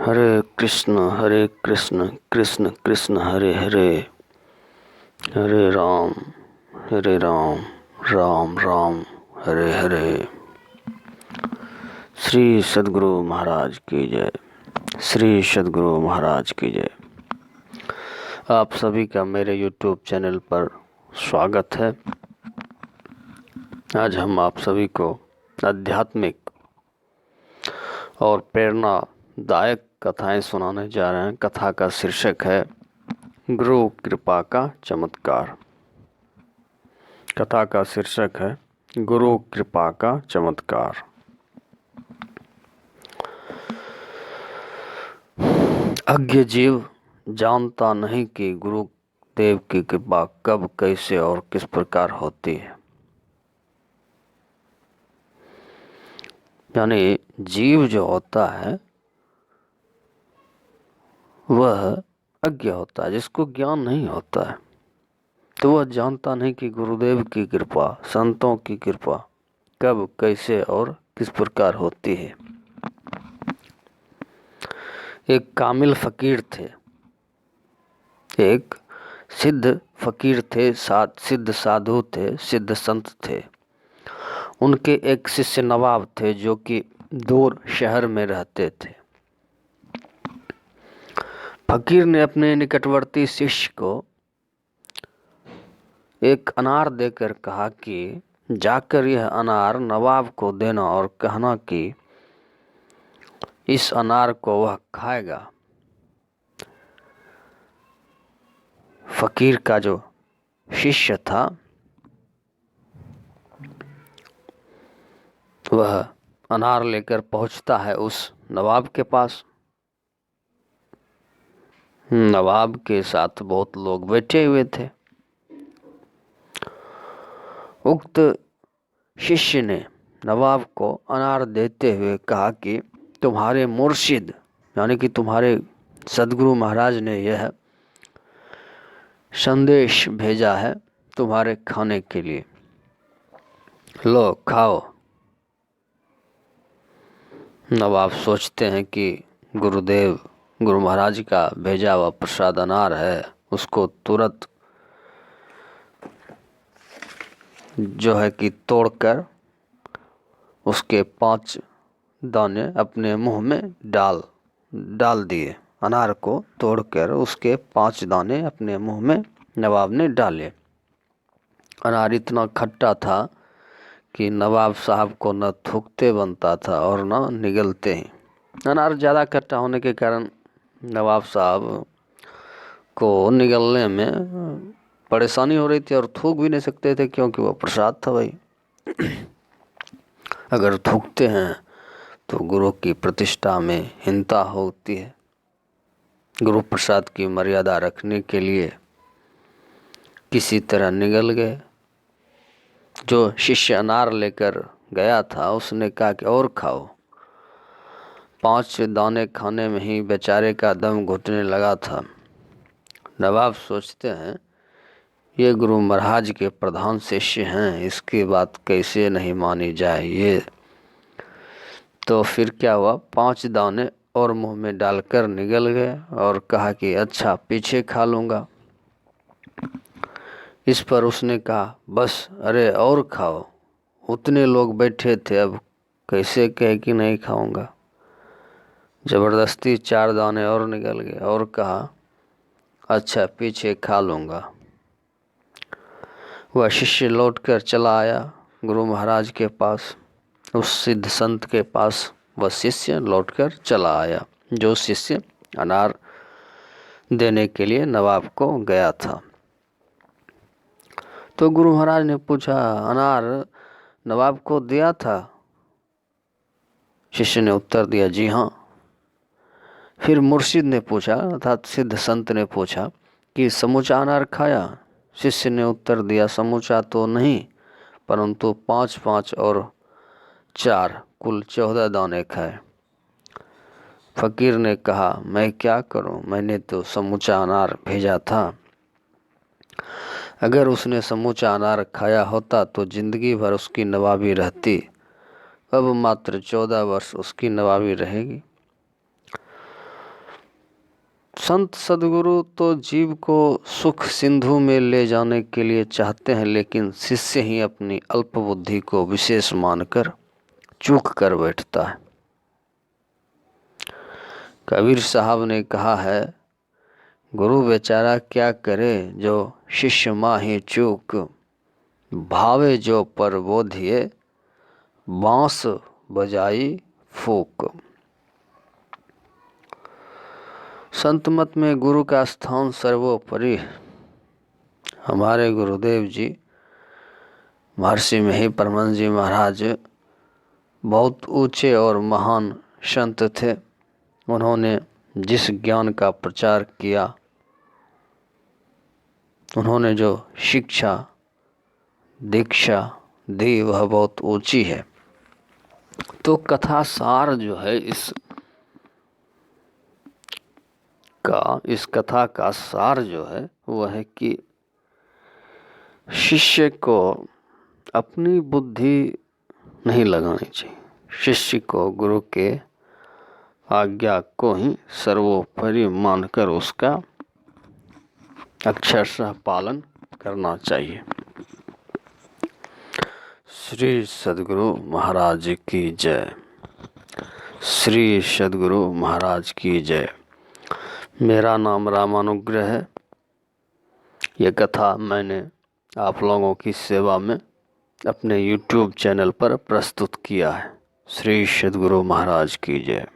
हरे कृष्ण कृष्ण कृष्ण हरे हरे, हरे राम राम राम हरे हरे। श्री सद्गुरु महाराज की जय, श्री सद्गुरु महाराज की जय। आप सभी का मेरे YouTube चैनल पर स्वागत है। आज हम आप सभी को आध्यात्मिक और प्रेरणादायक कथाएं सुनाने जा रहे हैं। कथा का शीर्षक है गुरु कृपा का चमत्कार। कथा का शीर्षक है गुरु कृपा का चमत्कार। अज्ञ जीव जानता नहीं कि गुरुदेव की कृपा कब, कैसे और किस प्रकार होती है। यानी जीव जो होता है वह अज्ञ होता है, जिसको ज्ञान नहीं होता है, तो वह जानता नहीं कि गुरुदेव की कृपा, संतों की कृपा कब, कैसे और किस प्रकार होती है। एक कामिल फकीर थे, एक सिद्ध फकीर थे, सिद्ध साधु थे, सिद्ध संत थे। उनके एक शिष्य नवाब थे जो कि दूर शहर में रहते थे। फकीर ने अपने निकटवर्ती शिष्य को एक अनार देकर कहा कि जाकर यह अनार नवाब को देना और कहना कि इस अनार को वह खाएगा। फकीर का जो शिष्य था वह अनार लेकर पहुंचता है उस नवाब के पास। नवाब के साथ बहुत लोग बैठे हुए थे। उक्त शिष्य ने नवाब को अनार देते हुए कहा कि तुम्हारे मुर्शिद यानी कि तुम्हारे सद्गुरु महाराज ने यह संदेश भेजा है तुम्हारे खाने के लिए, लो खाओ। नवाब सोचते हैं कि गुरुदेव गुरु महाराज का भेजा हुआ प्रसाद अनार है, उसको तुरंत जो है कि तोड़कर उसके 5 दाने अपने मुंह में डाल दिए। अनार को तोड़कर उसके 5 दाने अपने मुंह में नवाब ने डाले। अनार इतना खट्टा था कि नवाब साहब को न थूकते बनता था और न निगलते ही। अनार ज़्यादा खट्टा होने के कारण नवाब साहब को निगलने में परेशानी हो रही थी और थूक भी नहीं सकते थे, क्योंकि वो प्रसाद था भाई। अगर थूकते हैं तो गुरु की प्रतिष्ठा में हीनता होती है। गुरु प्रसाद की मर्यादा रखने के लिए किसी तरह निगल गए। जो शिष्य अनार लेकर गया था उसने कहा कि और खाओ। 5 दाने खाने में ही बेचारे का दम घुटने लगा था। नवाब सोचते हैं ये गुरु महाराज के प्रधान शिष्य हैं, इसकी बात कैसे नहीं मानी जाए। ये तो फिर क्या हुआ, 5 दाने और मुंह में डालकर निगल गए और कहा कि अच्छा पीछे खा लूँगा। इस पर उसने कहा बस, अरे और खाओ। उतने लोग बैठे थे, अब कैसे कहे कि नहीं खाऊंगा। जबरदस्ती 4 दाने और निकल गए और कहा अच्छा पीछे खा लूँगा। वह शिष्य लौटकर चला आया गुरु महाराज के पास। उस सिद्ध संत के पास वह शिष्य लौटकर चला आया, जो शिष्य अनार देने के लिए नवाब को गया था। तो गुरु महाराज ने पूछा अनार नवाब को दिया था? शिष्य ने उत्तर दिया जी हाँ। फिर मुर्शिद ने पूछा अर्थात सिद्ध संत ने पूछा कि समूचा अनार खाया? शिष्य ने उत्तर दिया समूचा तो नहीं, परंतु 5-5 और 4 कुल 14 दाने खाए। फकीर ने कहा मैं क्या करूं, मैंने तो समूचा अनार भेजा था। अगर उसने समूचा अनार खाया होता तो जिंदगी भर उसकी नवाबी रहती, अब मात्र 14 वर्ष उसकी नवाबी रहेगी। संत सद्गुरु तो जीव को सुख सिंधु में ले जाने के लिए चाहते हैं, लेकिन शिष्य ही अपनी अल्प बुद्धि को विशेष मानकर चूक कर बैठता है। कबीर साहब ने कहा है, गुरु बेचारा क्या करे जो शिष्य माही चूक, भावे जो पर बोधिए बांस बजाई फूक। संत मत में गुरु का स्थान सर्वोपरि। हमारे गुरुदेव जी महर्षि में ही परमानंद जी महाराज बहुत ऊंचे और महान संत थे। उन्होंने जिस ज्ञान का प्रचार किया, उन्होंने जो शिक्षा दीक्षा दी वह बहुत ऊंची है। तो कथा सार जो है इस कथा का सार जो है वह है कि शिष्य को अपनी बुद्धि नहीं लगानी चाहिए। शिष्य को गुरु के आज्ञा को ही सर्वोपरि मानकर उसका अक्षरशः पालन करना चाहिए। श्री सद्गुरु महाराज की जय। श्री सद्गुरु महाराज की जय। मेरा नाम रामानुग्रह है। यह कथा मैंने आप लोगों की सेवा में अपने YouTube चैनल पर प्रस्तुत किया है। श्री सद्गुरु महाराज की जय।